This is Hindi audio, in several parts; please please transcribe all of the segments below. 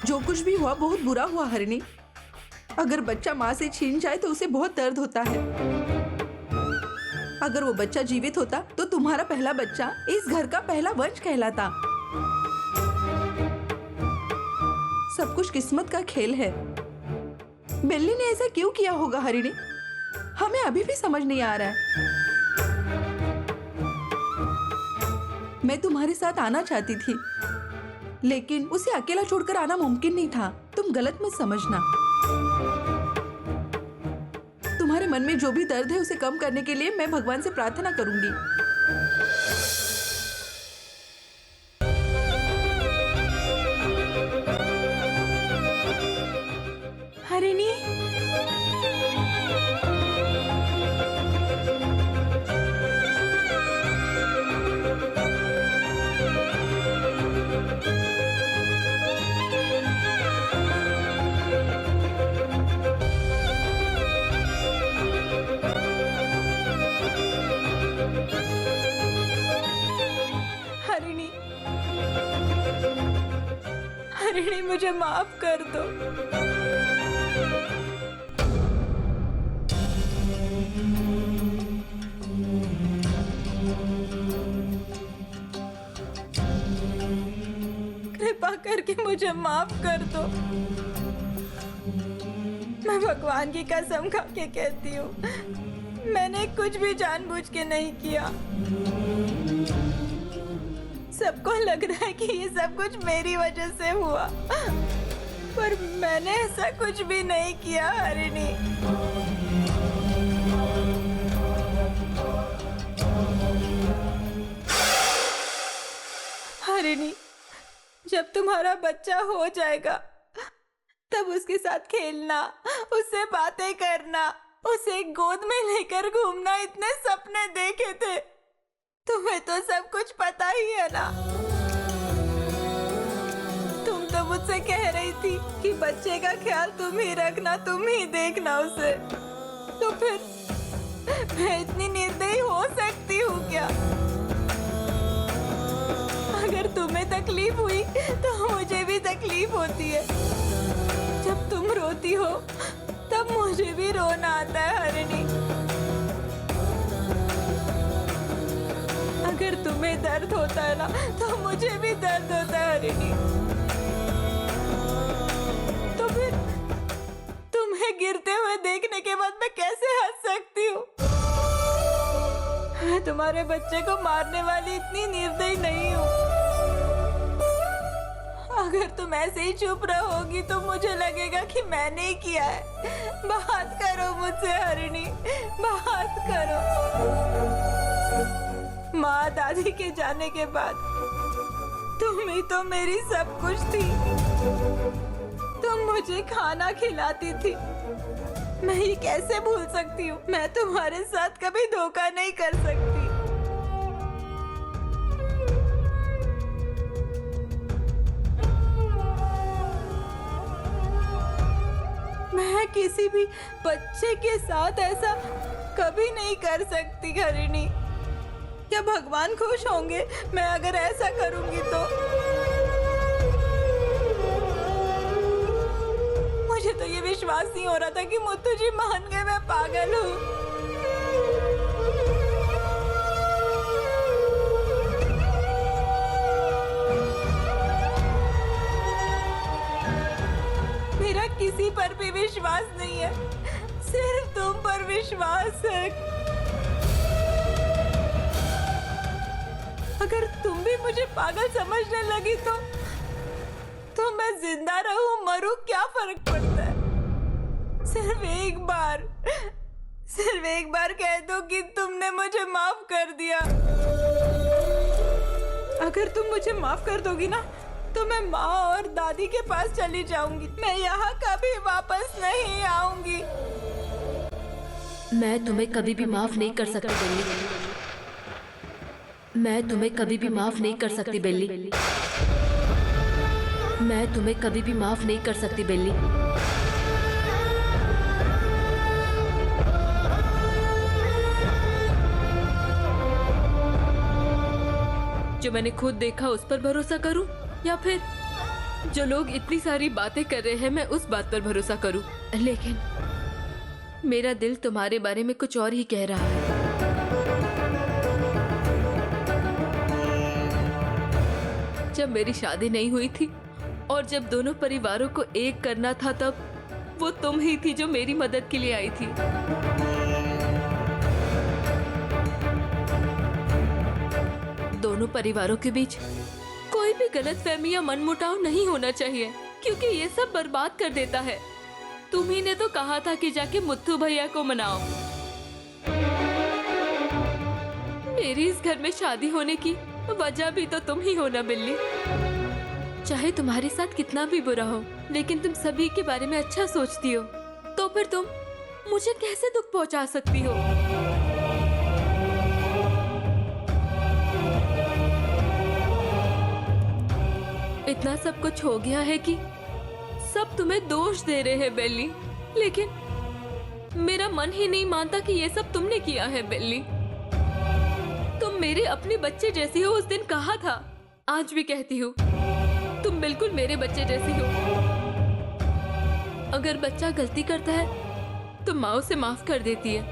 जो कुछ भी हुआ बहुत बुरा हुआ हरिणी। अगर बच्चा माँ से छीन जाए तो उसे बहुत दर्द होता है। अगर वो बच्चा जीवित होता तो तुम्हारा पहला बच्चा इस घर का पहला वंश कहलाता। सब कुछ किस्मत का खेल है। बिल्ली ने ऐसा क्यों किया होगा हरिणी? हमें अभी भी समझ नहीं आ रहा है। मैं तुम्हारे साथ आना चाहती थी, लेकिन उसे अकेला छोड़कर आना मुमकिन नहीं था। तुम गलत मत समझना। तुम्हारे मन में जो भी दर्द है उसे कम करने के लिए मैं भगवान से प्रार्थना करूंगी। हरिणी, हरिणी, हरिणी, मुझे माफ कर दो। कृपा करके मुझे माफ कर दो। मैं भगवान की कसम खा के कहती हूँ, मैंने कुछ भी जानबूझ के नहीं किया। सबको लग रहा है कि ये सब कुछ मेरी वजह से हुआ, पर मैंने ऐसा कुछ भी नहीं किया हरिणी। हरिणी, जब तुम्हारा बच्चा हो जाएगा तब उसके साथ खेलना, उससे बातें करना, उसे गोद में लेकर घूमना, इतने सपने देखे थे। तुम्हें तो सब कुछ पता ही है ना। तुम तो मुझसे कह रही थी कि बच्चे का ख्याल तुम ही रखना, तुम ही देखना उसे। तो फिर मैं इतनी निर्दयी हो सकती हूँ क्या? अगर तुम्हें तकलीफ हुई तो मुझे भी तकलीफ होती है। जब तुम रोती हो तब मुझे भी रोना आता है हरिणी। अगर तुम्हें दर्द होता है ना तो मुझे भी दर्द होता है हरिणी। तो फिर तुम्हें गिरते हुए देखने के बाद मैं कैसे हंस सकती हूँ? मैं तुम्हारे बच्चे को मारने वाली इतनी निर्दयी नहीं हूँ। अगर तुम ऐसे ही चुप रहोगी तो मुझे लगेगा कि मैंने ही किया है। बात करो मुझसे हरिणी, बात करो। माँ दादी के जाने के बाद तुम ही तो मेरी सब कुछ थी। तुम मुझे खाना खिलाती थी। मैं ये कैसे भूल सकती हूँ? मैं तुम्हारे साथ कभी धोखा नहीं कर सकती। मैं किसी भी बच्चे के साथ ऐसा कभी नहीं कर सकती हरिणी। क्या भगवान खुश होंगे मैं अगर ऐसा करूंगी तो? मुझे तो ये विश्वास नहीं हो रहा था कि मुत्तू जी मान गए मैं पागल हूँ। मेरा किसी पर भी विश्वास नहीं है, सिर्फ तुम पर विश्वास है। अगर तुम भी मुझे पागल समझने लगी तो मैं जिंदा रहूं मरूं क्या फर्क पड़ता है? सिर्फ एक बार कह दो कि तुमने मुझे माफ कर दिया। अगर तुम मुझे माफ कर दोगी ना तो मैं माँ और दादी के पास चली जाऊंगी। मैं यहाँ कभी वापस नहीं आऊंगी। मैं तुम्हें कभी भी माफ नहीं कर सकती बेली। मैं तुम्हें कभी भी माफ नहीं कर सकती बेली। मैं तुम्हें कभी भी माफ नहीं कर सकती बेली। जो मैंने खुद देखा उस पर भरोसा करूं या फिर जो लोग इतनी सारी बातें कर रहे हैं मैं उस बात पर भरोसा करूं, लेकिन मेरा दिल तुम्हारे बारे में कुछ और ही कह रहा है। जब मेरी शादी नहीं हुई थी और जब दोनों परिवारों को एक करना था, तब वो तुम ही थी जो मेरी मदद के लिए आई थी। दोनों परिवारों के बीच कोई भी गलतफहमी या मनमुटाव नहीं होना चाहिए, क्योंकि ये सब बर्बाद कर देता है। तुम्ही ने तो कहा था कि जाके मुत्थू भैया को मनाओ। मेरी इस घर में शादी होने की वजह भी तो तुम ही हो ना बिल्ली। चाहे तुम्हारे साथ कितना भी बुरा हो, लेकिन तुम सभी के बारे में अच्छा सोचती हो, तो फिर तुम मुझे कैसे दुख पहुंचा सकती हो? इतना सब कुछ हो गया है कि सब तुम्हें दोष दे रहे हैं बेली, लेकिन मेरा मन ही नहीं मानता कि ये सब तुमने किया है बेली। तुम मेरे अपने बच्चे जैसी हो, उस दिन कहा था, आज भी कहती हूँ, तुम बिल्कुल मेरे बच्चे जैसी हो। अगर बच्चा गलती करता है तो माँ उसे माफ कर देती है,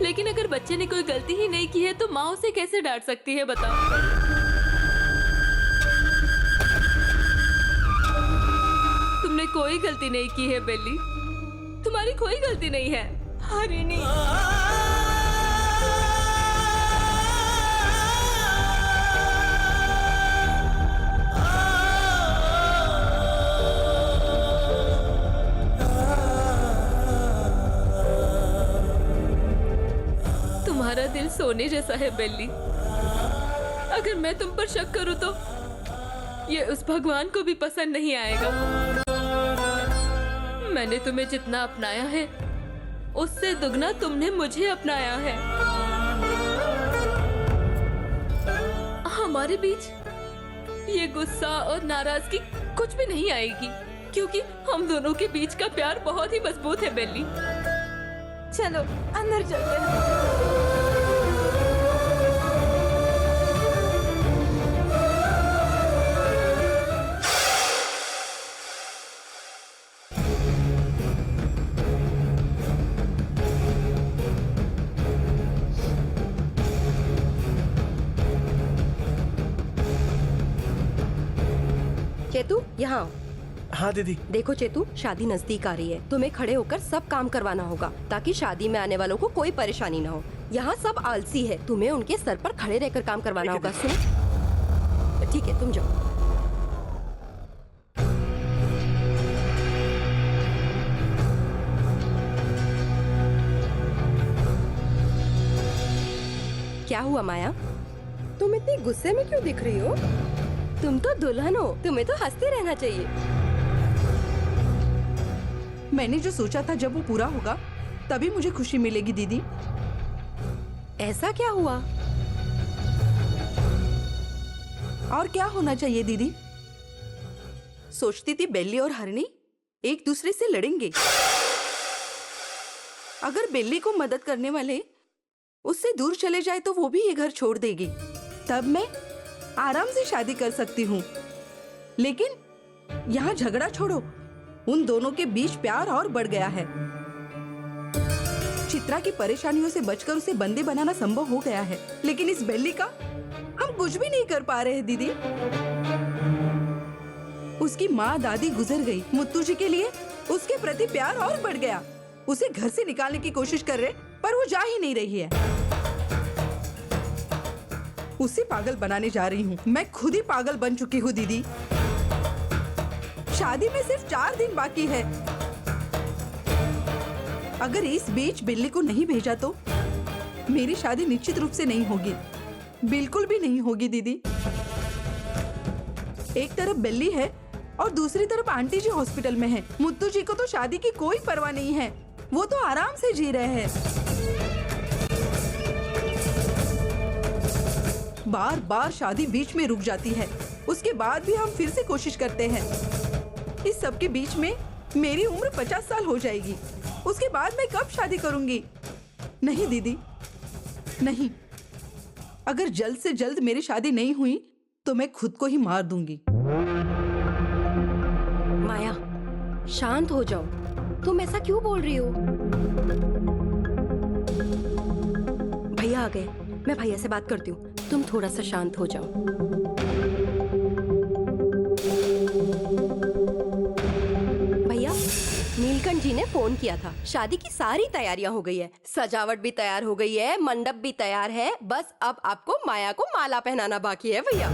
लेकिन अगर बच्चे ने कोई गलती ही नहीं की है तो माँ उसे कैसे डांट सकती है, बताओ? तुमने कोई गलती नहीं की है बेली, तुम्हारी कोई गलती नहीं है। हरिणी, तुम्हारा दिल सोने जैसा है बेली। अगर मैं तुम पर शक करूं तो ये उस भगवान को भी पसंद नहीं आएगा। मैंने तुम्हें जितना अपनाया है उससे दुगना तुमने मुझे अपनाया है। हमारे बीच ये गुस्सा और नाराजगी कुछ भी नहीं आएगी, क्योंकि हम दोनों के बीच का प्यार बहुत ही मजबूत है बेली। चलो अंदर चलते हैं। चेतू, यहाँ आओ। हाँ दीदी। देखो चेतू, शादी नजदीक आ रही है, तुम्हें खड़े होकर सब काम करवाना होगा ताकि शादी में आने वालों को कोई परेशानी ना हो। यहाँ सब आलसी है, तुम्हें उनके सर पर खड़े रहकर काम करवाना होगा। सुनो, ठीक है, तुम जाओ। क्या हुआ माया, तुम इतनी गुस्से में क्यों दिख रही हो? तुम तो दुल्हन हो, तुम्हें तो हंसते रहना चाहिए। मैंने जो सोचा था जब वो पूरा होगा तभी मुझे खुशी मिलेगी दीदी। ऐसा क्या हुआ? और क्या होना चाहिए दीदी? सोचती थी बेली और हरणी एक दूसरे से लड़ेंगे। अगर बेली को मदद करने वाले उससे दूर चले जाए तो वो भी ये घर छोड़ देगी, तब मैं आराम से शादी कर सकती हूँ। लेकिन यहाँ झगड़ा छोड़ो, उन दोनों के बीच प्यार और बढ़ गया है। चित्रा की परेशानियों से बचकर उसे बंदी बनाना संभव हो गया है, लेकिन इस बेली का हम कुछ भी नहीं कर पा रहे हैं दीदी। उसकी माँ दादी गुजर गई, मुत्तू जी के लिए उसके प्रति प्यार और बढ़ गया। उसे घर से निकालने की कोशिश कर रहे, पर वो जा ही नहीं रही है। उसे पागल बनाने जा रही हूँ। मैं खुद ही पागल बन चुकी हूँ दीदी। शादी में सिर्फ 4 दिन बाकी है। अगर इस बीच बिल्ली को नहीं भेजा तो मेरी शादी निश्चित रूप से नहीं होगी, बिल्कुल भी नहीं होगी दीदी। एक तरफ बिल्ली है और दूसरी तरफ आंटी जी हॉस्पिटल में है। मुत्तू जी को तो शादी की कोई परवाह नहीं है, वो तो आराम से जी रहे हैं। बार बार शादी बीच में रुक जाती है, उसके बाद भी हम फिर से कोशिश करते हैं। इस सब के बीच में मेरी उम्र 50 साल हो जाएगी, उसके बाद मैं कब शादी करूंगी? नहीं दीदी, नहीं। अगर जल्द से जल्द मेरी शादी नहीं हुई तो मैं खुद को ही मार दूंगी। माया, शांत हो जाओ। तुम ऐसा क्यों बोल रही हो? भैया आ गए, मैं भैया से बात करती हूँ। तुम थोड़ा सा शांत हो जाओ। भैया, नीलकंठ जी ने फोन किया था। शादी की सारी तैयारियां हो गई है, सजावट भी तैयार हो गई है, मंडप भी तैयार है। बस अब आपको माया को माला पहनाना बाकी है भैया।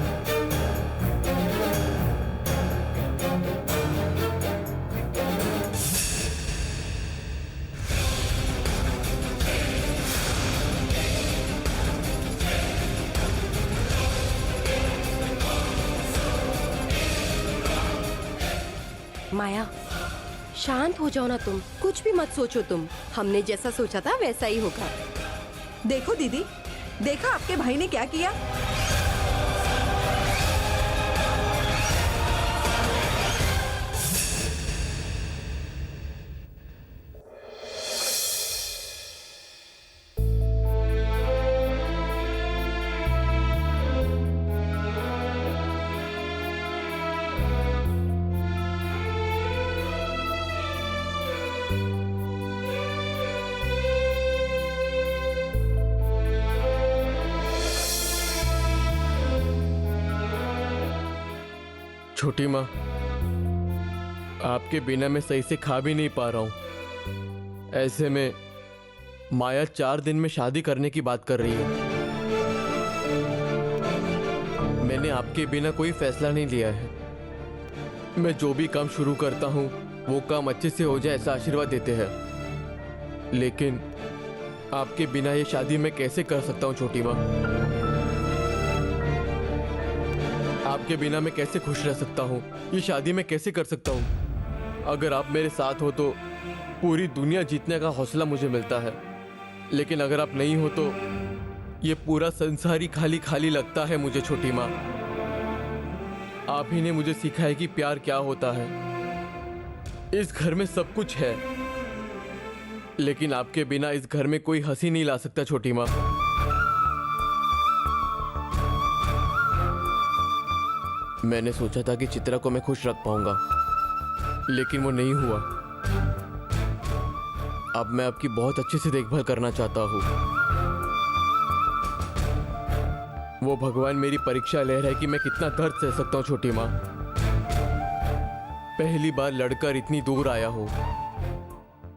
माया, शांत हो जाओ ना तुम। कुछ भी मत सोचो तुम। हमने जैसा सोचा था वैसा ही होगा। देखो दीदी, देखा आपके भाई ने क्या किया? छोटी माँ, आपके बिना मैं सही से खा भी नहीं पा रहा हूँ। ऐसे में माया 4 दिन में शादी करने की बात कर रही है। मैंने आपके बिना कोई फैसला नहीं लिया है। मैं जो भी काम शुरू करता हूँ वो काम अच्छे से हो जाए ऐसा आशीर्वाद देते हैं, लेकिन आपके बिना ये शादी मैं कैसे कर सकता हूँ छोटी माँ? आपके बिना मैं कैसे खुश रह सकता हूँ? ये शादी मैं कैसे कर सकता हूँ? अगर आप मेरे साथ हो तो पूरी दुनिया जीतने का हौसला मुझे मिलता है, लेकिन अगर आप नहीं हो तो ये पूरा संसार ही खाली खाली लगता है मुझे छोटी माँ। आप ही ने मुझे सिखाया कि प्यार क्या होता है। इस घर में सब कुछ है, लेकिन आपके बिना इस घर में कोई हंसी नहीं ला सकता छोटी माँ। मैंने सोचा था कि चित्रा को मैं खुश रख पाऊंगा, लेकिन वो नहीं हुआ। अब मैं आपकी बहुत अच्छे से देखभाल करना चाहता हूँ। वो भगवान मेरी परीक्षा ले रहा है कि मैं कितना दर्द सह सकता हूँ छोटी माँ। पहली बार लड़कर इतनी दूर आया हो,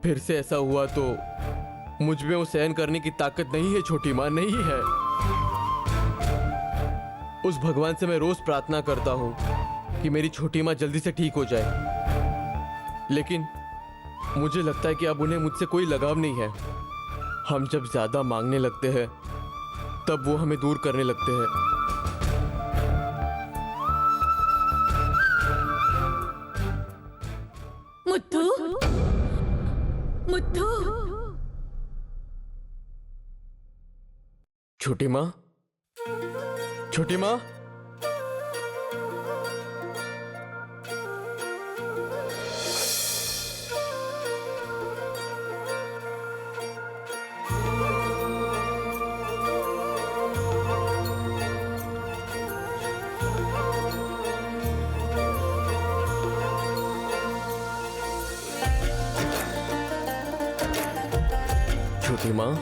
फिर से ऐसा हुआ तो मुझ में वो सहन करने की ताकत नहीं है छोटी माँ, नहीं है। उस भगवान से मैं रोज प्रार्थना करता हूँ कि मेरी छोटी माँ जल्दी से ठीक हो जाए, लेकिन मुझे लगता है कि अब उन्हें मुझसे कोई लगाव नहीं है। हम जब ज्यादा मांगने लगते हैं तब वो हमें दूर करने लगते हैं। मुट्ठू, मुट्ठू, छोटी माँ, छोटी माँ, छोटी माँ,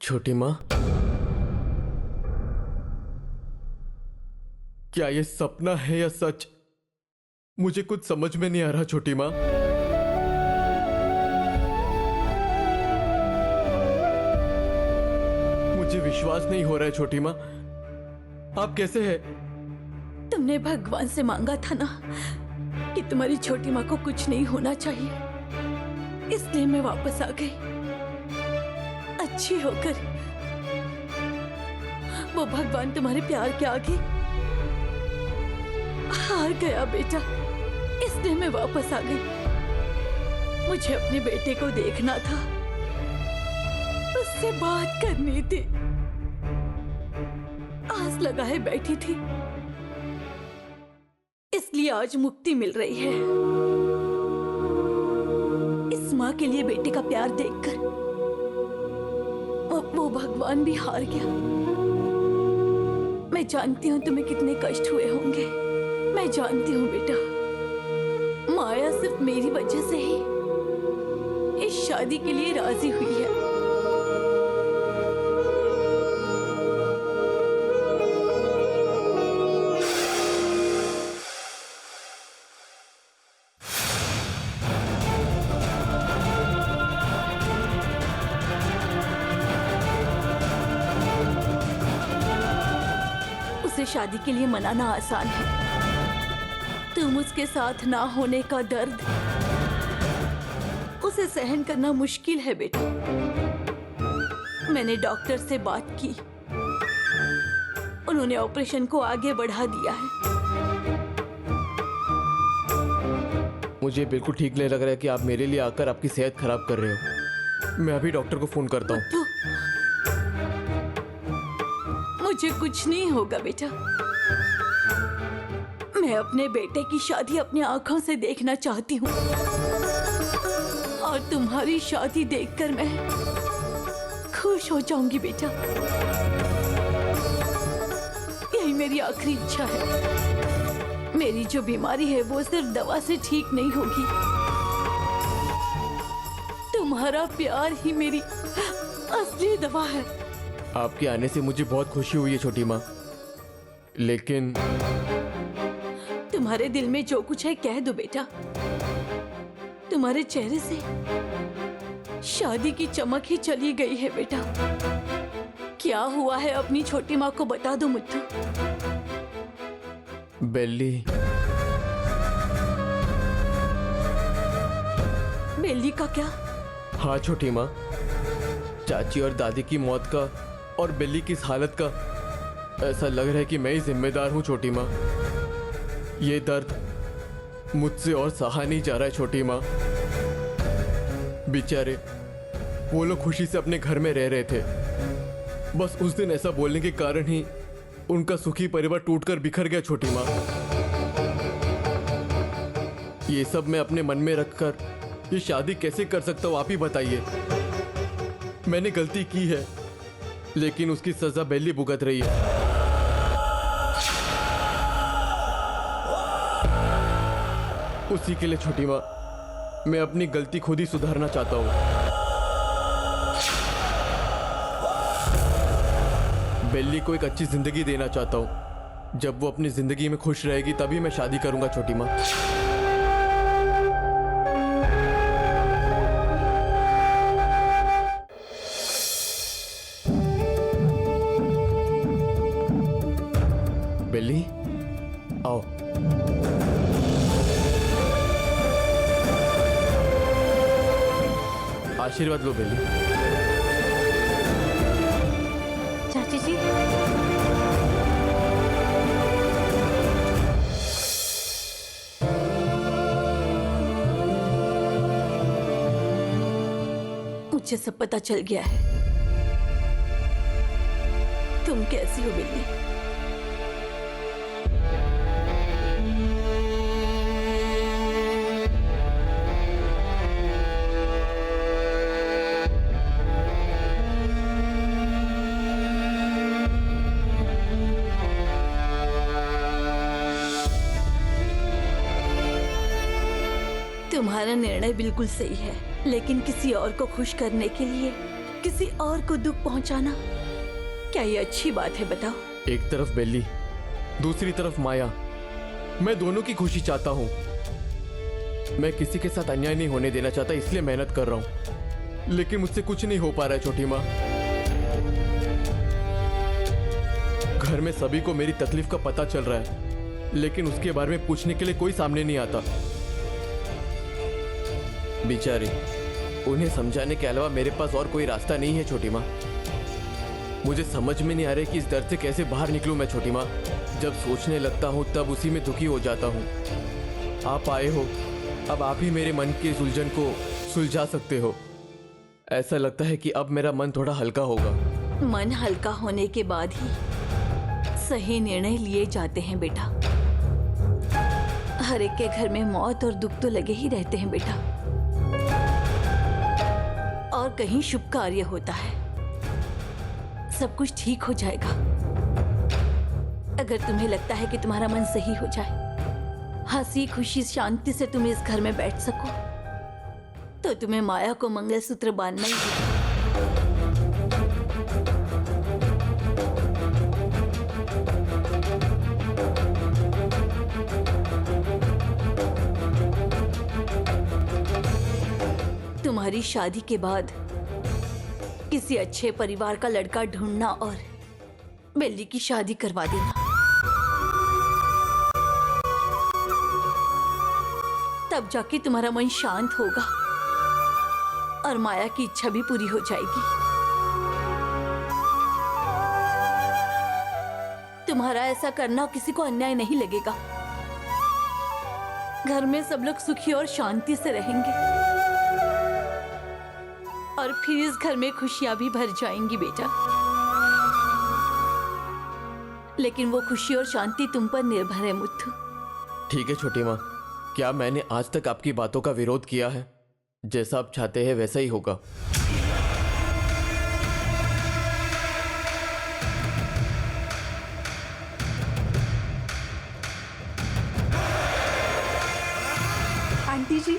छोटी माँ, क्या ये सपना है या सच? मुझे कुछ समझ में नहीं आ रहा छोटी माँ। मुझे विश्वास नहीं हो रहा है छोटी माँ। आप कैसे हैं? तुमने भगवान से मांगा था ना कि तुम्हारी छोटी माँ को कुछ नहीं होना चाहिए, इसलिए मैं वापस आ गई अच्छी होकर। वो भगवान तुम्हारे प्यार के आगे हार गया बेटा, इसलिए मैं वापस आ गई। मुझे अपने बेटे को देखना था, उससे बात करनी थी, आस लगाए बैठी थी, इसलिए आज मुक्ति मिल रही है। इस माँ के लिए बेटे का प्यार देखकर वो भगवान भी हार गया। मैं जानती हूँ तुम्हें कितने कष्ट हुए होंगे, मैं जानती हूँ बेटा। माया सिर्फ मेरी वजह से ही इस शादी के लिए राजी हुई है। उसे शादी के लिए मनाना आसान है, तुम उसके साथ ना होने का दर्द उसे सहन करना मुश्किल है बेटा। मैंने डॉक्टर से बात की, उन्होंने ऑपरेशन को आगे बढ़ा दिया है। मुझे बिल्कुल ठीक नहीं लग रहा है कि आप मेरे लिए आकर आपकी सेहत खराब कर रहे हो। मैं अभी डॉक्टर को फोन करता हूँ। तो मुझे कुछ नहीं होगा बेटा। मैं अपने बेटे की शादी अपनी आंखों से देखना चाहती हूँ, और तुम्हारी शादी देखकर मैं खुश हो जाऊंगी बेटा। यही मेरी आखिरी इच्छा है। मेरी जो बीमारी है वो सिर्फ दवा से ठीक नहीं होगी, तुम्हारा प्यार ही मेरी असली दवा है। आपके आने से मुझे बहुत खुशी हुई है छोटी माँ, लेकिन तुम्हारे दिल में जो कुछ है कह दो बेटा। तुम्हारे चेहरे से शादी की चमक ही चली गई है बेटा। क्या हुआ है अपनी छोटी माँ को बता दो मुत्तू। बेली, बेली का क्या? हाँ छोटी माँ, चाची और दादी की मौत का और बेली की इस हालत का ऐसा लग रहा है कि मैं ही जिम्मेदार हूँ छोटी माँ। ये दर्द मुझसे और सहा नहीं जा रहा है छोटी माँ। बेचारे वो लोग खुशी से अपने घर में रह रहे थे, बस उस दिन ऐसा बोलने के कारण ही उनका सुखी परिवार टूटकर बिखर गया छोटी माँ। ये सब मैं अपने मन में रखकर ये शादी कैसे कर सकता हूँ, आप ही बताइए। मैंने गलती की है, लेकिन उसकी सजा बेली भुगत रही है। उसी के लिए छोटी माँ मैं अपनी गलती खुद ही सुधारना चाहता हूँ। बेली को एक अच्छी जिंदगी देना चाहता हूँ। जब वो अपनी जिंदगी में खुश रहेगी तभी मैं शादी करूंगा छोटी माँ। बेली, आओ। आशीर्वाद लो बेली। चाची जी, मुझे सब पता चल गया है। तुम कैसी हो बेली? तुम्हारा निर्णय बिल्कुल सही है, लेकिन किसी और को खुश करने के लिए किसी और को दुख पहुंचाना, क्या ये अच्छी बात है बताओ? एक तरफ बेली, दूसरी तरफ माया। मैं दोनों की खुशी चाहता हूँ। मैं किसी के साथ अन्याय नहीं होने देना चाहता, इसलिए मेहनत कर रहा हूँ, लेकिन मुझसे कुछ नहीं हो पा रहा है छोटी माँ। घर में सभी को मेरी तकलीफ का पता चल रहा है, लेकिन उसके बारे में पूछने के लिए कोई सामने नहीं आता। बेचारी, उन्हें समझाने के अलावा मेरे पास और कोई रास्ता नहीं है छोटी माँ। मुझे समझ में नहीं आ रहा कि इस दर्द से कैसे बाहर निकलूं मैं छोटी माँ। जब सोचने लगता हूँ तब उसी में दुखी हो जाता हूँ। आप आए हो, अब आप ही मेरे मन की उलझन को सुलझा सकते हो। ऐसा लगता है कि अब मेरा मन थोड़ा हल्का होगा। मन हल्का होने के बाद ही सही निर्णय लिए जाते हैं बेटा। हर एक के घर में मौत और दुख तो लगे ही रहते हैं बेटा, और कहीं शुभ कार्य होता है। सब कुछ ठीक हो जाएगा अगर तुम्हें लगता है कि तुम्हारा मन सही हो जाए, हंसी खुशी शांति से तुम इस घर में बैठ सको, तो तुम्हें माया को मंगलसूत्र बांधना ही होगा। तुम्हारी शादी के बाद किसी अच्छे परिवार का लड़का ढूंढना और बेली की शादी करवा देना, तब जाके तुम्हारा मन शांत होगा और माया की इच्छा भी पूरी हो जाएगी। तुम्हारा ऐसा करना किसी को अन्याय नहीं लगेगा। घर में सब लोग सुखी और शांति से रहेंगे और फिर इस घर में खुशियां भी भर जाएंगी बेटा। लेकिन वो खुशी और शांति तुम पर निर्भर है मुत्थु। ठीक है छोटी माँ, क्या मैंने आज तक आपकी बातों का विरोध किया है? जैसा आप चाहते हैं वैसा ही होगा। आंटी जी,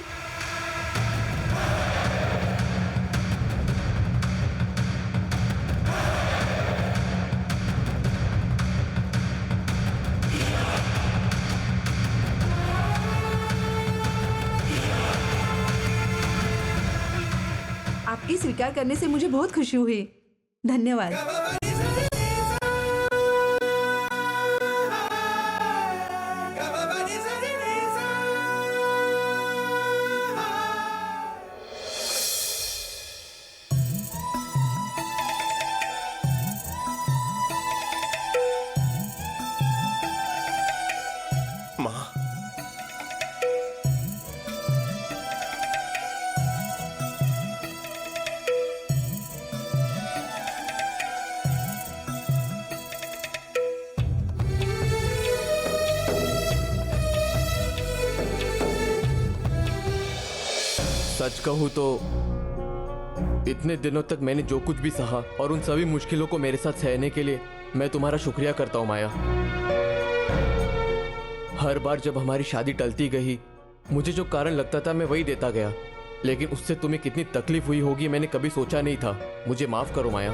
आपकी स्वीकार करने से मुझे बहुत खुशी हुई। धन्यवाद। माँ, सच कहूँ तो इतने दिनों तक मैंने जो कुछ भी सहा और उन सभी मुश्किलों को मेरे साथ सहने के लिए मैं तुम्हारा शुक्रिया करता हूँ माया। हर बार जब हमारी शादी टलती गई, मुझे जो कारण लगता था मैं वही देता गया, लेकिन उससे तुम्हें कितनी तकलीफ हुई होगी मैंने कभी सोचा नहीं था। मुझे माफ करो माया।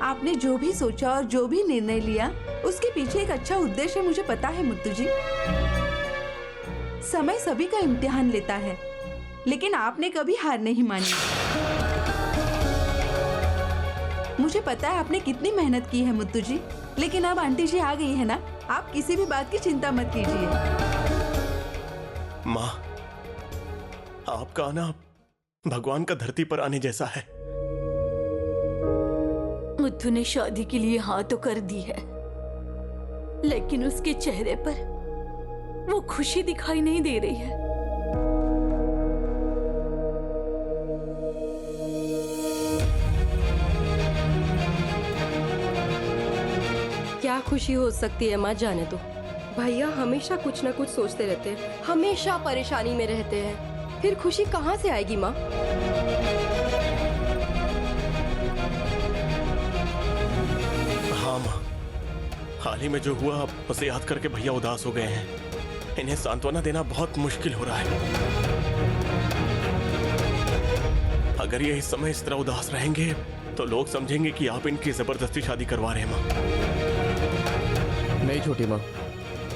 आपने जो भी सोचा और जो भी निर्णय लिया, उसके पीछे एक अच्छा उद्देश्य मुझे पता है मुत्तू जी। समय सभी का इम्तिहान लेता है, लेकिन आपने कभी हार नहीं मानी। मुझे पता है आपने कितनी मेहनत की है मुत्तू जी, लेकिन अब आंटी जी आ गई है ना, आप किसी भी बात की चिंता मत कीजिए। माँ, आपका आना भगवान का धरती पर आने जैसा है। मुत्थु ने शादी के लिए हाँ तो कर दी है, लेकिन उसके चेहरे पर वो खुशी दिखाई नहीं दे रही है। क्या खुशी हो सकती है माँ, जाने दो। भैया हमेशा कुछ ना कुछ सोचते रहते हैं, हमेशा परेशानी में रहते हैं, फिर खुशी कहाँ से आएगी माँ? हाँ माँ, हाल ही में जो हुआ उसे याद करके भैया उदास हो गए हैं। इन्हें सांत्वना देना बहुत मुश्किल हो रहा है। अगर ये इस समय इस तरह उदास रहेंगे तो लोग समझेंगे कि आप इनकी जबरदस्ती शादी करवा रहे हैं माँ। नहीं छोटी माँ,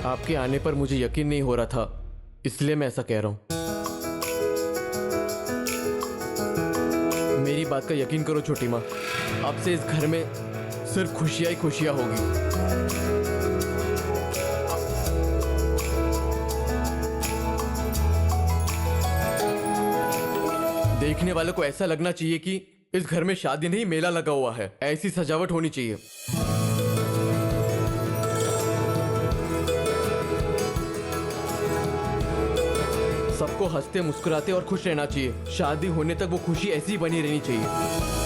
आपके आने पर मुझे यकीन नहीं हो रहा था, इसलिए मैं ऐसा कह रहा हूँ। मेरी बात का यकीन करो छोटी माँ, अब से इस घर में सिर्फ खुशियाँ ही खुशियाँ होगी। देखने वालों को ऐसा लगना चाहिए कि इस घर में शादी नहीं मेला लगा हुआ है। ऐसी सजावट होनी चाहिए। सबको हंसते मुस्कुराते और खुश रहना चाहिए। शादी होने तक वो खुशी ऐसी ही बनी रहनी चाहिए।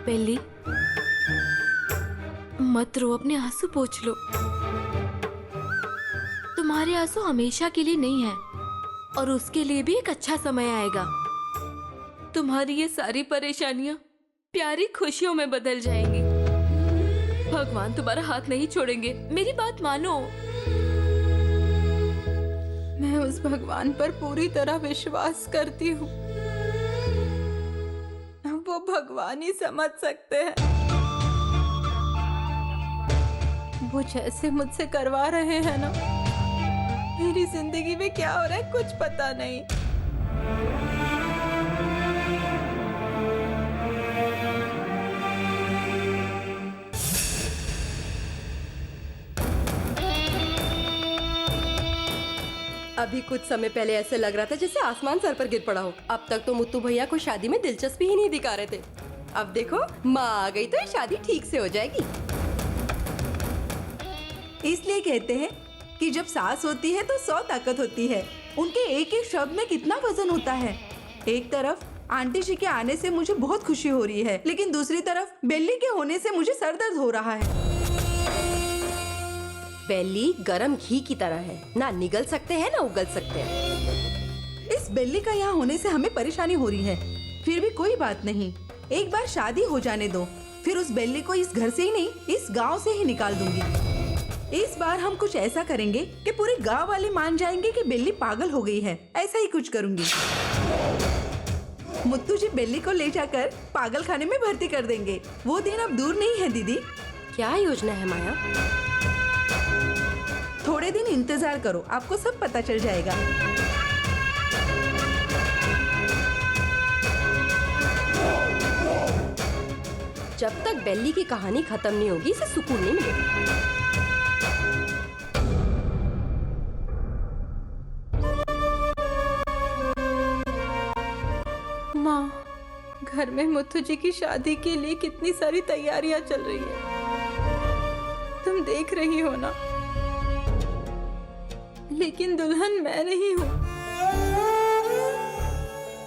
बेली, मत रो, अपने आंसू पोंछ लो। तुम्हारे आंसू हमेशा के लिए नहीं है और उसके लिए भी एक अच्छा समय आएगा। तुम्हारी ये सारी परेशानियां प्यारी खुशियों में बदल जाएंगी। भगवान तुम्हारा हाथ नहीं छोड़ेंगे, मेरी बात मानो। मैं उस भगवान पर पूरी तरह विश्वास करती हूँ। वो भगवान ही समझ सकते हैं। वो जैसे मुझसे करवा रहे हैं ना, मेरी जिंदगी में क्या हो रहा है कुछ पता नहीं। अभी कुछ समय पहले ऐसे लग रहा था जैसे आसमान सर पर गिर पड़ा हो। अब तक तो मुत्तू भैया को शादी में दिलचस्पी ही नहीं दिखा रहे थे। अब देखो माँ आ गई तो ये शादी ठीक से हो जाएगी। इसलिए कहते हैं कि जब सास होती है तो 100 ताकत होती है। उनके एक एक शब्द में कितना वजन होता है। एक तरफ आंटी जी के आने से मुझे बहुत खुशी हो रही है, लेकिन दूसरी तरफ बेली के होने से मुझे सर दर्द हो रहा है। बेली गरम घी की तरह है, ना निगल सकते हैं ना उगल सकते हैं। इस बेली का यहाँ होने से हमें परेशानी हो रही है, फिर भी कोई बात नहीं। एक बार शादी हो जाने दो, फिर उस बेली को इस घर से ही नहीं इस गांव से ही निकाल दूंगी। इस बार हम कुछ ऐसा करेंगे कि पूरे गांव वाले मान जाएंगे कि बेली पागल हो गई है। ऐसा ही कुछ करूंगी। मुत्तू जी बेली को ले जाकर पागल खाने में भर्ती कर देंगे। वो दिन अब दूर नहीं है दीदी। क्या योजना है माया? थोड़े दिन इंतजार करो, आपको सब पता चल जाएगा। जब तक बेली की कहानी खत्म नहीं होगी इसे सुकून नहीं मिलेगा। माँ, घर में मुत्तू जी की शादी के लिए कितनी सारी तैयारियां चल रही है, तुम देख रही हो ना। लेकिन दुल्हन मैं नहीं हूँ।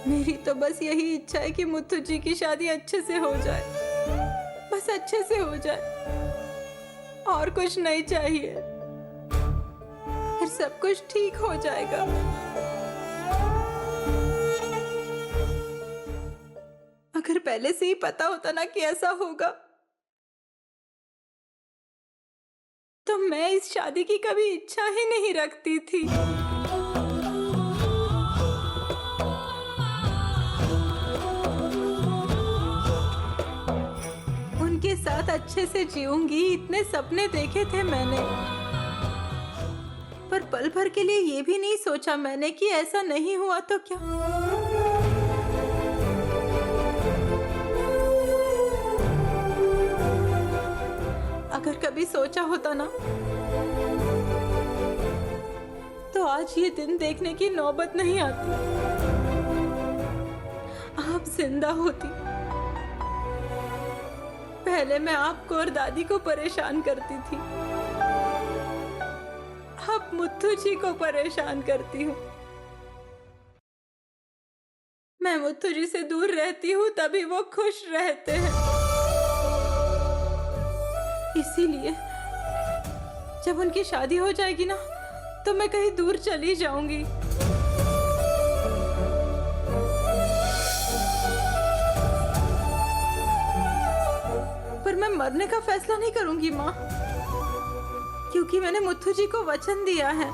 मेरी तो बस यही इच्छा है कि मुत्तू जी की शादी अच्छे से हो जाए, बस अच्छे से हो जाए, और कुछ नहीं चाहिए। फिर सब कुछ ठीक हो जाएगा। अगर पहले से ही पता होता ना कि ऐसा होगा, तो मैं इस शादी की कभी इच्छा ही नहीं रखती थी। उनके साथ अच्छे से जीऊंगी, इतने सपने देखे थे मैंने। पर पल भर के लिए ये भी नहीं सोचा मैंने कि ऐसा नहीं हुआ तो क्या। अगर कभी सोचा होता ना, तो आज ये दिन देखने की नौबत नहीं आती। आप जिंदा होती। पहले मैं आपको और दादी को परेशान करती थी, अब मुत्तू जी को परेशान करती हूँ। मैं मुत्तू जी से दूर रहती हूँ तभी वो खुश रहते हैं। इसीलिए जब उनकी शादी हो जाएगी ना, तो मैं कहीं दूर चली जाऊंगी। मैं मरने का फैसला नहीं करूंगी माँ, क्योंकि मैंने मुथु जी को वचन दिया है,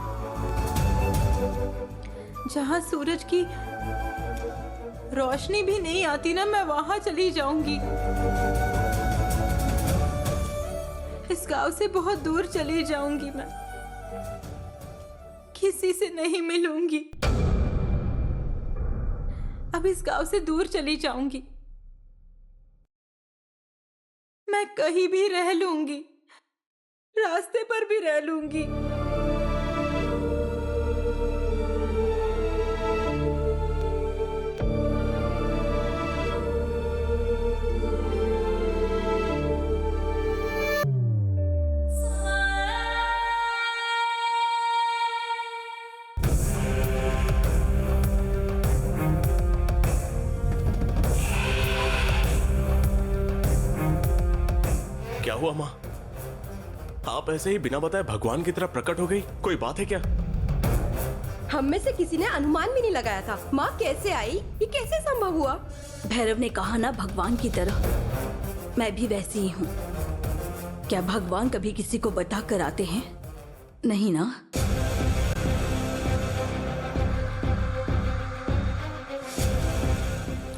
जहाँ सूरज की रोशनी भी नहीं आती ना, मैं वहां चली जाऊंगी। इस गांव से बहुत दूर चली जाऊंगी मैं, किसी से नहीं मिलूंगी। अब इस गांव से दूर चली जाऊंगी, मैं कहीं भी रह लूंगी, रास्ते पर भी रह लूंगी। क्या हुआ माँ? आप ऐसे ही बिना बताए भगवान की तरह प्रकट हो गई? कोई बात है क्या? हम में से किसी ने अनुमान भी नहीं लगाया था। माँ कैसे आई, ये कैसे संभव हुआ? भैरव ने कहा ना, भगवान की तरह मैं भी वैसी ही हूँ। क्या भगवान कभी किसी को बता कर आते हैं? नहीं ना।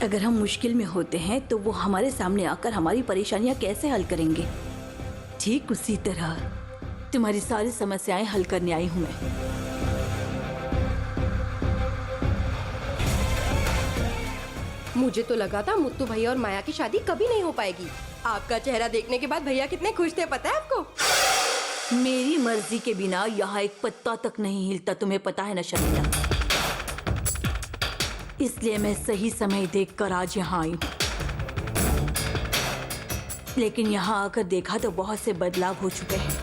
अगर हम मुश्किल में होते हैं तो वो हमारे सामने आकर हमारी परेशानियां कैसे हल करेंगे, ठीक उसी तरह तुम्हारी सारी समस्याएं हल करने आई हूं मैं। मुझे तो लगा था मुत्तू भैया और माया की शादी कभी नहीं हो पाएगी। आपका चेहरा देखने के बाद भैया कितने खुश थे, पता है आपको? मेरी मर्जी के बिना यहाँ एक पत्ता तक नहीं हिलता, तुम्हें पता है ना शर्मिला। इसलिए मैं सही समय देखकर आज यहाँ आई हूँ। लेकिन यहाँ आकर देखा तो बहुत से बदलाव हो चुके हैं।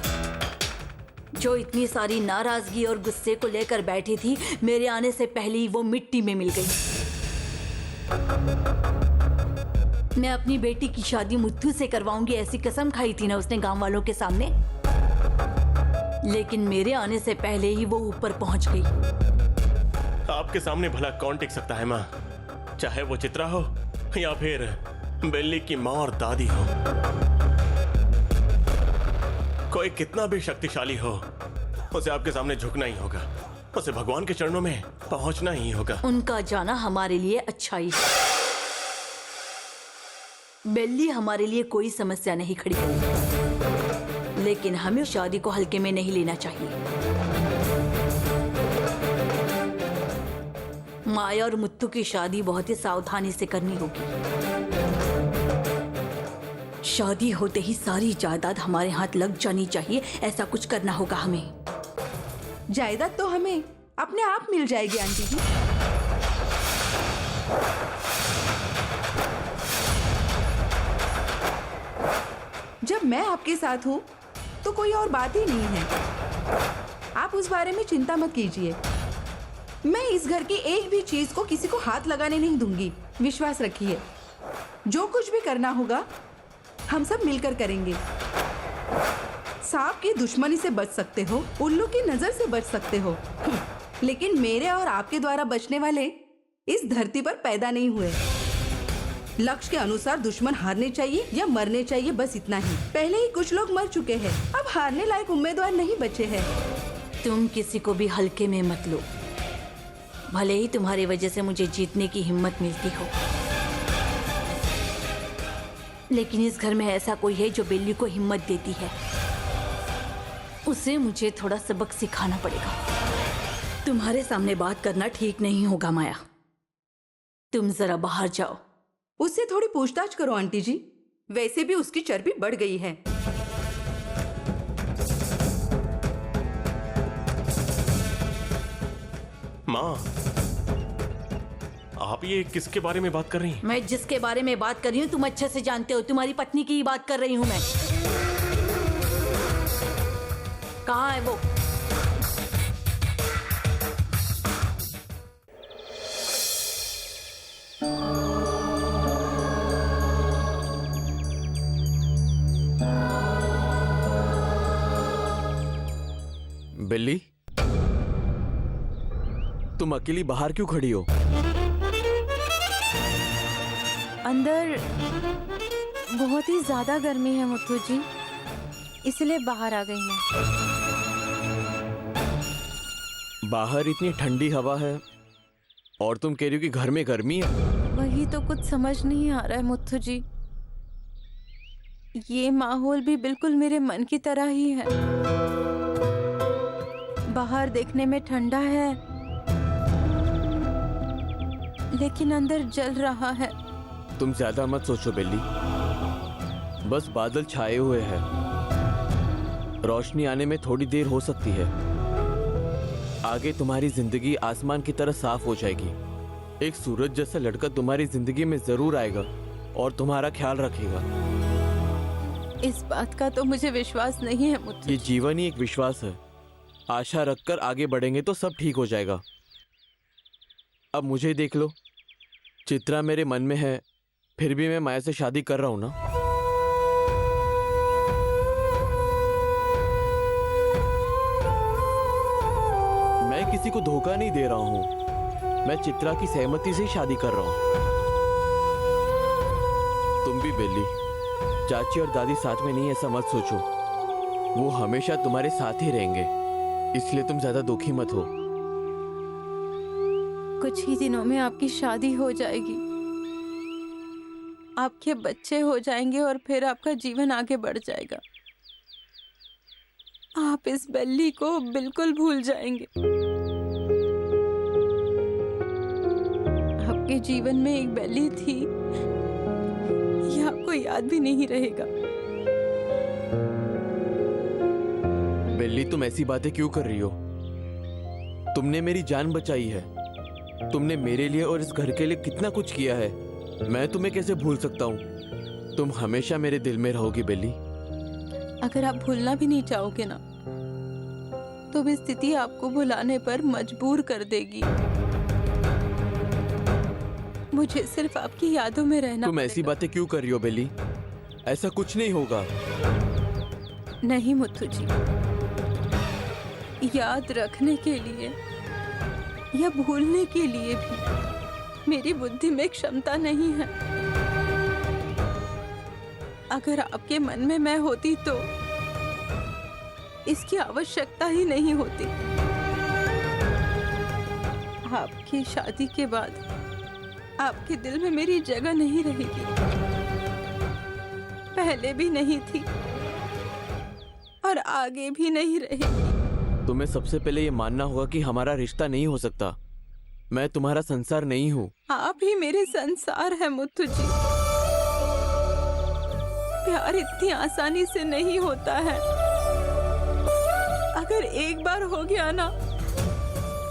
जो इतनी सारी नाराजगी और गुस्से को लेकर बैठी थी, मेरे आने से पहले ही वो मिट्टी में मिल गई। मैं अपनी बेटी की शादी मुत्थू से करवाऊंगी, ऐसी कसम खाई थी ना उसने गांव वालों के सामने। लेकिन मेरे आने से पहले ही वो ऊपर पहुंच गई। आपके सामने भला कौन टिक सकता है माँ? चाहे वो चित्रा हो या फिर बेली की माँ और दादी हो। कोई कितना भी शक्तिशाली हो, उसे आपके सामने झुकना ही होगा, उसे भगवान के चरणों में पहुंचना ही होगा। उनका जाना हमारे लिए अच्छा ही है। बेली हमारे लिए कोई समस्या नहीं खड़ी करेगी, लेकिन हमें शादी को हल्के में नहीं लेना चाहिए। माया और मुत्तू की शादी बहुत ही सावधानी से करनी होगी। शादी होते ही सारी जायदाद हमारे हाथ लग जानी चाहिए, ऐसा कुछ करना होगा हमें। जायदाद तो हमें अपने आप मिल जाएगी आंटी जी। जब मैं आपके साथ हूँ तो कोई और बात ही नहीं है। आप उस बारे में चिंता मत कीजिए। मैं इस घर की एक भी चीज को किसी को हाथ लगाने नहीं दूंगी, विश्वास रखिए। जो कुछ भी करना होगा हम सब मिलकर करेंगे। सांप की दुश्मनी से बच सकते हो, उल्लू की नजर से बच सकते हो, लेकिन मेरे और आपके द्वारा बचने वाले इस धरती पर पैदा नहीं हुए। लक्ष्य के अनुसार दुश्मन हारने चाहिए या मरने चाहिए, बस इतना ही। पहले ही कुछ लोग मर चुके हैं, अब हारने लायक उम्मीदवार नहीं बचे हैं। तुम किसी को भी हल्के में मत लो, भले ही तुम्हारी वजह से मुझे जीतने की हिम्मत मिलती हो। लेकिन इस घर में ऐसा कोई है जो बिल्ली को हिम्मत देती है, उसे मुझे थोड़ा सबक सिखाना पड़ेगा। तुम्हारे सामने बात करना ठीक नहीं होगा माया, तुम जरा बाहर जाओ। उससे थोड़ी पूछताछ करो आंटी जी, वैसे भी उसकी चर्बी बढ़ गई है। माँ, आप ये किसके बारे में बात कर रही हैं? मैं जिसके बारे में बात कर रही हूँ तुम अच्छे से जानते हो, तुम्हारी पत्नी की ही बात कर रही हूँ मैं। कहाँ है वो? बिल्ली, तुम अकेली बाहर क्यों खड़ी हो? अंदर बहुत ही ज्यादा गर्मी है मुथु जी, इसलिए बाहर आ गई मैं। बाहर इतनी ठंडी हवा है और तुम कह रही हो कि घर में गर्मी है। वही तो कुछ समझ नहीं आ रहा है मुथु जी। ये माहौल भी बिल्कुल मेरे मन की तरह ही है। बाहर देखने में ठंडा है, लेकिन अंदर जल रहा है। तुम ज्यादा मत सोचो बेली, बस बादल छाए हुए हैं। रोशनी आने में थोड़ी देर हो सकती है। आगे तुम्हारी जिंदगी आसमान की तरह साफ हो जाएगी। एक सूरज जैसा लड़का तुम्हारी जिंदगी में जरूर आएगा और तुम्हारा ख्याल रखेगा। इस बात का तो मुझे विश्वास नहीं है मुथु। ये जीवन ही एक विश्वास है। आशा रखकर आगे बढ़ेंगे तो सब ठीक हो जाएगा। अब मुझे देख लो, चित्रा मेरे मन में है, फिर भी मैं माया से शादी कर रहा हूं ना। मैं किसी को धोखा नहीं दे रहा हूं। मैं चित्रा की सहमति से शादी कर रहा हूं। तुम भी बेली, चाची और दादी साथ में नहीं, ऐसा मत सोचो। वो हमेशा तुम्हारे साथ ही रहेंगे, इसलिए तुम ज्यादा दुखी मत हो। कुछ ही दिनों में आपकी शादी हो जाएगी, आपके बच्चे हो जाएंगे और फिर आपका जीवन आगे बढ़ जाएगा। आप इस बेली को बिल्कुल भूल जाएंगे। आपके जीवन में एक बेली थी, ये आपको याद भी नहीं रहेगा। बेली, तुम ऐसी बातें क्यों कर रही हो? तुमने मेरी जान बचाई है। तुमने मेरे लिए और इस घर के लिए कितना कुछ किया है। मैं तुम्हें कैसे भूल सकता हूँ? तुम हमेशा मेरे दिल में रहोगी बेली। अगर आप भूलना भी नहीं चाहोगे ना, तो भी स्थिति आपको भुलाने पर मजबूर कर देगी। मुझे सिर्फ आपकी यादों में रहना तुम ऐसी पड़ेगा। बातें क्यों कर रही हो बेली? ऐसा कुछ नहीं होगा। नहीं मुथु जी, याद रखने के लिए या भूलने के लिए भी मेरी बुद्धि में क्षमता नहीं है। अगर आपके मन में मैं होती तो इसकी आवश्यकता ही नहीं होती। आपकी शादी के बाद आपके दिल में मेरी जगह नहीं रहेगी, पहले भी नहीं थी और आगे भी नहीं रहेगी। तुम्हें सबसे पहले ये मानना होगा कि हमारा रिश्ता नहीं हो सकता। मैं तुम्हारा संसार नहीं हूँ। आप ही मेरे संसार है मुथु जी। प्यार इतनी आसानी से नहीं होता है। अगर एक बार हो गया ना,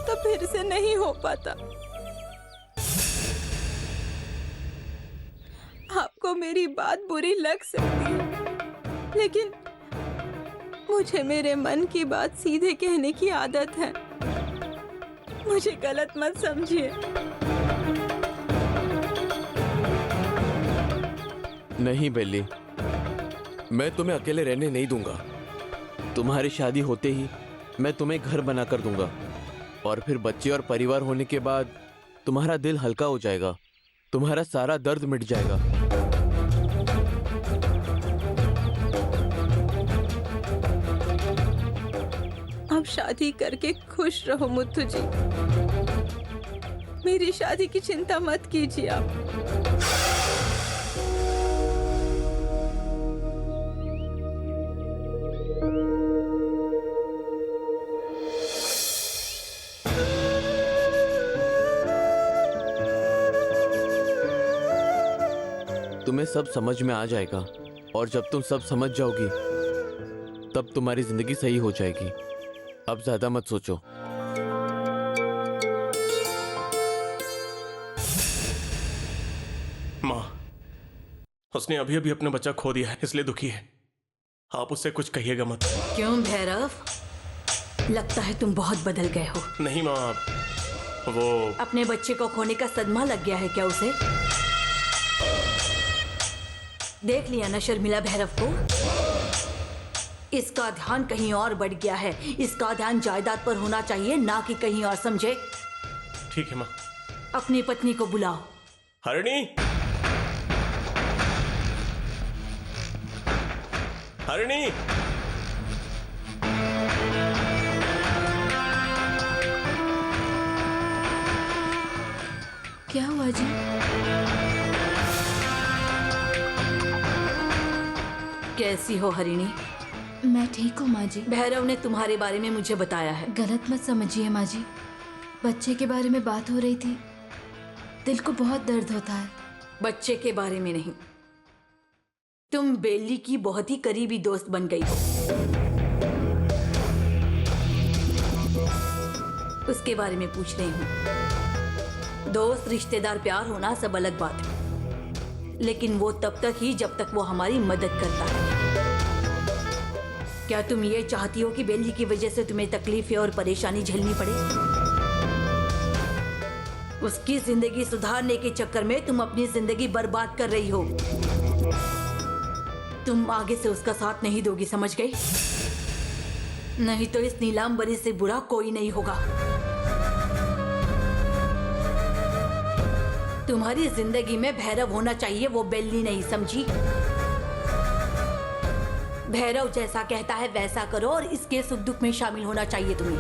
तो फिर से नहीं हो पाता। आपको मेरी बात बुरी लग सकती है, लेकिन मुझे मेरे मन की बात सीधे कहने की आदत है। मुझे गलत मत समझिए। नहीं बेली, मैं तुम्हें अकेले रहने नहीं दूंगा। तुम्हारी शादी होते ही मैं तुम्हें घर बना कर दूंगा और फिर बच्चे और परिवार होने के बाद तुम्हारा दिल हल्का हो जाएगा, तुम्हारा सारा दर्द मिट जाएगा। आप शादी करके खुश रहो मुथु जी। मेरी शादी की चिंता मत कीजिए आप। तुम्हें सब समझ में आ जाएगा और जब तुम सब समझ जाओगी तब तुम्हारी जिंदगी सही हो जाएगी। अब ज्यादा मत सोचो। माँ, उसने अभी अभी अपना बच्चा खो दिया है, इसलिए दुखी है। आप उससे कुछ कहिएगा मत। क्यों भैरव, लगता है तुम बहुत बदल गए हो। नहीं माँ, वो अपने बच्चे को खोने का सदमा लग गया है क्या उसे? देख लिया ना शर्मिला भैरव को, इसका ध्यान कहीं और बढ़ गया है। इसका ध्यान जायदाद पर होना चाहिए, ना कि कहीं और, समझे? ठीक है माँ। अपनी पत्नी को बुलाओ। हरिणी, हरिणी, क्या हुआ जी? कैसी हो हरिणी? मैं ठीक हूँ माँ जी। भैरव ने तुम्हारे बारे में मुझे बताया है। गलत मत समझिए माँ जी, बच्चे के बारे में बात हो रही थी, दिल को बहुत दर्द होता है। बच्चे के बारे में नहीं, तुम बेली की बहुत ही करीबी दोस्त बन गई हो। उसके बारे में पूछ रही हूँ। दोस्त, रिश्तेदार, प्यार होना सब अलग बात है, लेकिन वो तब तक ही जब तक वो हमारी मदद करता है। क्या तुम ये चाहती हो कि बेली की वजह से तुम्हें तकलीफें और परेशानी झेलनी पड़े? उसकी जिंदगी सुधारने के चक्कर में तुम अपनी जिंदगी बर्बाद कर रही हो। तुम आगे से उसका साथ नहीं दोगी, समझ गई? नहीं तो इस नीलांबरी से बुरा कोई नहीं होगा। तुम्हारी जिंदगी में भैरव होना चाहिए, वो बेली नहीं, समझी? भैरव जैसा कहता है वैसा करो और इसके सुख दुख में शामिल होना चाहिए तुम्हें।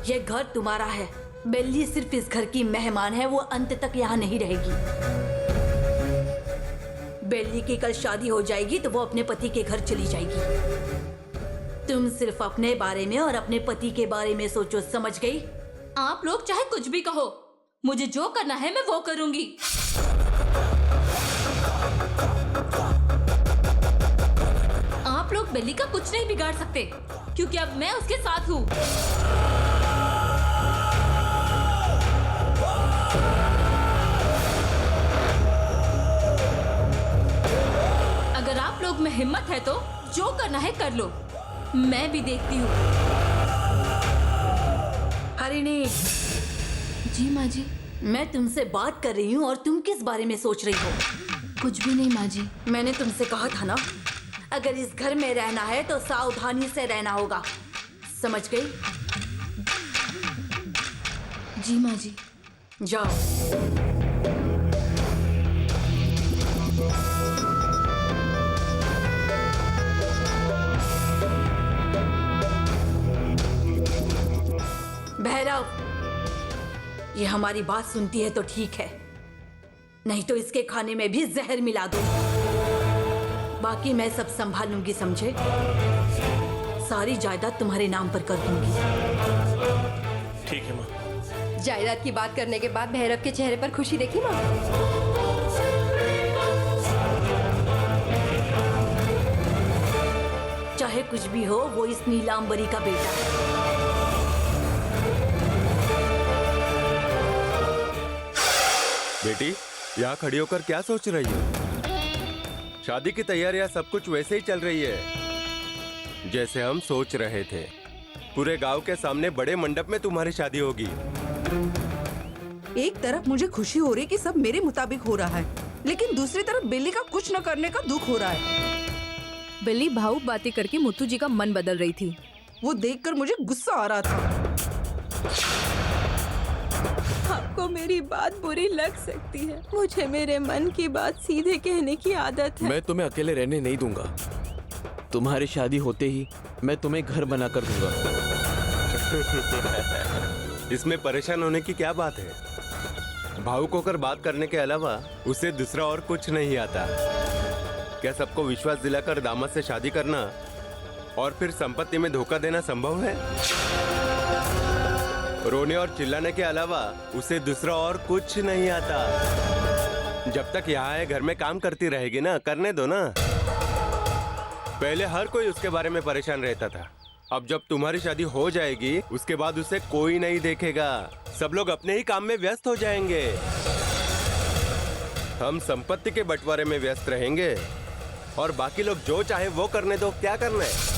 यह घर तुम्हारा है, बेली सिर्फ इस घर की मेहमान है, वो अंत तक यहाँ नहीं रहेगी। बेली की कल शादी हो जाएगी तो वो अपने पति के घर चली जाएगी। तुम सिर्फ अपने बारे में और अपने पति के बारे में सोचो, समझ गई? आप लोग चाहे कुछ भी कहो, मुझे जो करना है मैं वो करूंगी। आप लोग बेली का कुछ नहीं बिगाड़ सकते, क्योंकि अब मैं उसके साथ हूँ। अगर आप लोग में हिम्मत है तो जो करना है कर लो, मैं भी देखती हूँ। हरिणी, जी माँ जी। मैं तुमसे बात कर रही हूँ और तुम किस बारे में सोच रही हो? कुछ भी नहीं माँ जी। मैंने तुमसे कहा था ना, अगर इस घर में रहना है तो सावधानी से रहना होगा, समझ गई? जी माँ जी। जाओ। भैरव, ये हमारी बात सुनती है तो ठीक है, नहीं तो इसके खाने में भी जहर मिला दो। बाकी मैं सब संभाल लूंगी, समझे? सारी जायदाद तुम्हारे नाम पर कर दूंगी। ठीक है माँ। जायदाद की बात करने के बाद भैरव के चेहरे पर खुशी देखी माँ? चाहे कुछ भी हो, वो इस नीलांबरी का बेटा है। बेटी, यहाँ खड़ी होकर क्या सोच रही हो? शादी की तैयारियां सब कुछ वैसे ही चल रही है जैसे हम सोच रहे थे। पूरे गांव के सामने बड़े मंडप में तुम्हारी शादी होगी। एक तरफ मुझे खुशी हो रही कि सब मेरे मुताबिक हो रहा है, लेकिन दूसरी तरफ बिल्ली का कुछ न करने का दुख हो रहा है। बिल्ली भावुक बातें करके मुत्तू जी का मन बदल रही थी। वो देखकर मुझे गुस्सा आ रहा था। आपको मेरी बात बुरी लग सकती है, मुझे मेरे मन की बात सीधे कहने की आदत है। मैं तुम्हें अकेले रहने नहीं दूंगा। तुम्हारी शादी होते ही मैं तुम्हें घर बना कर दूंगा। इसमें परेशान होने की क्या बात है? भावुक होकर बात करने के अलावा उसे दूसरा और कुछ नहीं आता। क्या सबको विश्वास दिलाकर दामाद से शादी करना और फिर संपत्ति में धोखा देना संभव है? रोने और चिल्लाने के अलावा उसे दूसरा और कुछ नहीं आता। जब तक यहाँ है घर में काम करती रहेगी ना, करने दो ना। पहले हर कोई उसके बारे में परेशान रहता था, अब जब तुम्हारी शादी हो जाएगी उसके बाद उसे कोई नहीं देखेगा। सब लोग अपने ही काम में व्यस्त हो जाएंगे। हम संपत्ति के बंटवारे में व्यस्त रहेंगे और बाकी लोग जो चाहे वो करने दो। क्या करना है?